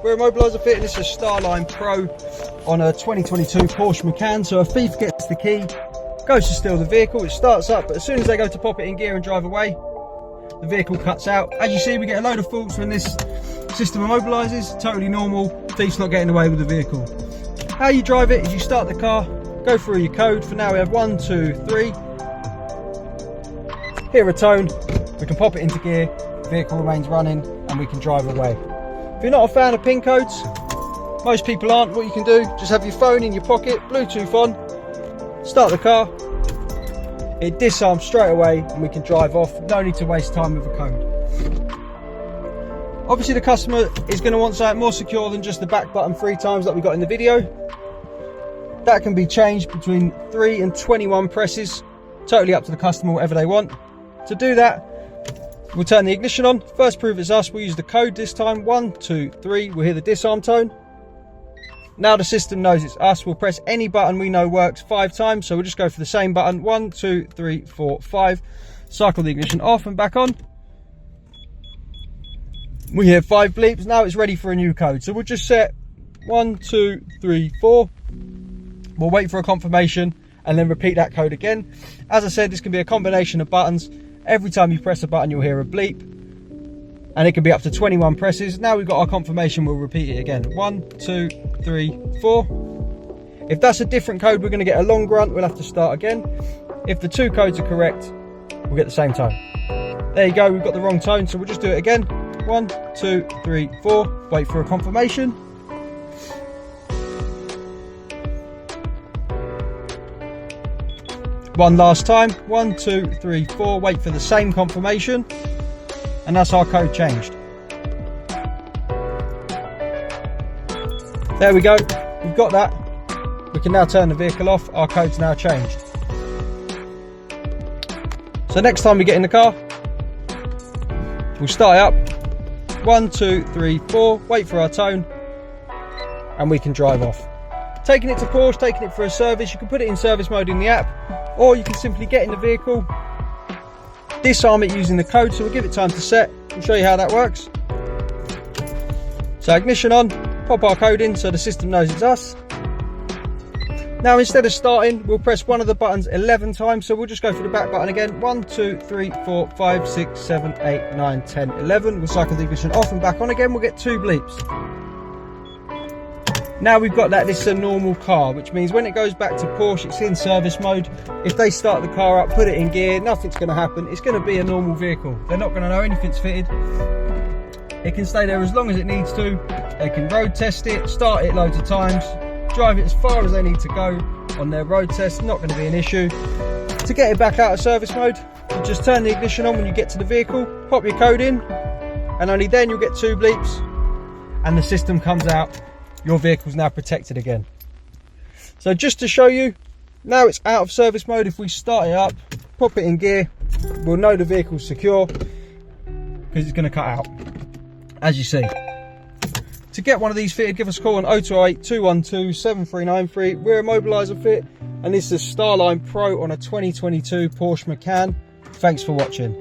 We're Immobiliser Fit and this is Starline Pro on a 2022 Porsche Macan. So a thief gets the key, goes to steal the vehicle, it starts up, but as soon as they go to pop it in gear and drive away, the vehicle cuts out. As you see, we get a load of faults when this system immobilises. Totally normal, thief's not getting away with the vehicle. How you drive it is you start the car, go through your code. For now we have 1, 2, 3. Hear a tone, we can pop it into gear, vehicle remains running and we can drive away. If you're not a fan of pin codes, most people aren't, what you can do, just have your phone in your pocket, Bluetooth on, start the car, it disarms straight away and we can drive off. No need to waste time with a code. Obviously the customer is going to want something more secure than just the back button 3 times that we got in the video. That can be changed between 3 and 21 presses, totally up to the customer, whatever they want. To do that, we'll turn the ignition on. First proof it's us, we'll use the code this time, 1, 2, 3, we'll hear the disarm tone. Now the system knows it's us, we'll press any button we know works 5 times, so we'll just go for the same button, 1, 2, 3, 4, 5, cycle the ignition off and back on. We hear 5 bleeps, now it's ready for a new code. So we'll just set 1, 2, 3, 4, we'll wait for a confirmation and then repeat that code again. As I said, this can be a combination of buttons. Every time you press a button you'll hear a bleep and it can be up to 21 presses. Now we've got our confirmation, we'll repeat it again, 1, 2, 3, 4. If that's a different code, we're going to get a long grunt, we'll have to start again. If the 2 codes are correct, we'll get the same tone. There you go, we've got the wrong tone, so we'll just do it again. 1, 2, 3, 4, wait for a confirmation. One last time, 1, 2, 3, 4, wait for the same confirmation, and that's our code changed. There we go, we've got that. We can now turn the vehicle off, our code's now changed. So next time we get in the car, we'll start it up, 1, 2, 3, 4, wait for our tone, and we can drive off. Taking it to Porsche, taking it for a service, you can put it in service mode in the app, or you can simply get in the vehicle, disarm it using the code, so we'll give it time to set. We'll show you how that works. So ignition on, pop our code in so the system knows it's us. Now instead of starting, we'll press one of the buttons 11 times, so we'll just go for the back button again, 1, 2, 3, 4, 5, 6, 7, 8, 9, 10, 11. We'll cycle the ignition off and back on again, we'll get 2 bleeps. Now we've got that this is a normal car, which means when it goes back to Porsche, it's in service mode. If they start the car up, put it in gear, nothing's going to happen. It's going to be a normal vehicle. They're not going to know anything's fitted. It can stay there as long as it needs to. They can road test it, start it loads of times, drive it as far as they need to go on their road test, not going to be an issue. To get it back out of service mode, you just turn the ignition on when you get to the vehicle, pop your code in, and only then you'll get 2 bleeps and the system comes out. Your vehicle's now protected again. So just to show you, now it's out of service mode. If we start it up, pop it in gear, we'll know the vehicle's secure because it's going to cut out, as you see. To get one of these fitted, give us a call on 0208 212 7393. We're Immobiliser Fit and this is Starline Pro on a 2022 Porsche Macan. Thanks for watching.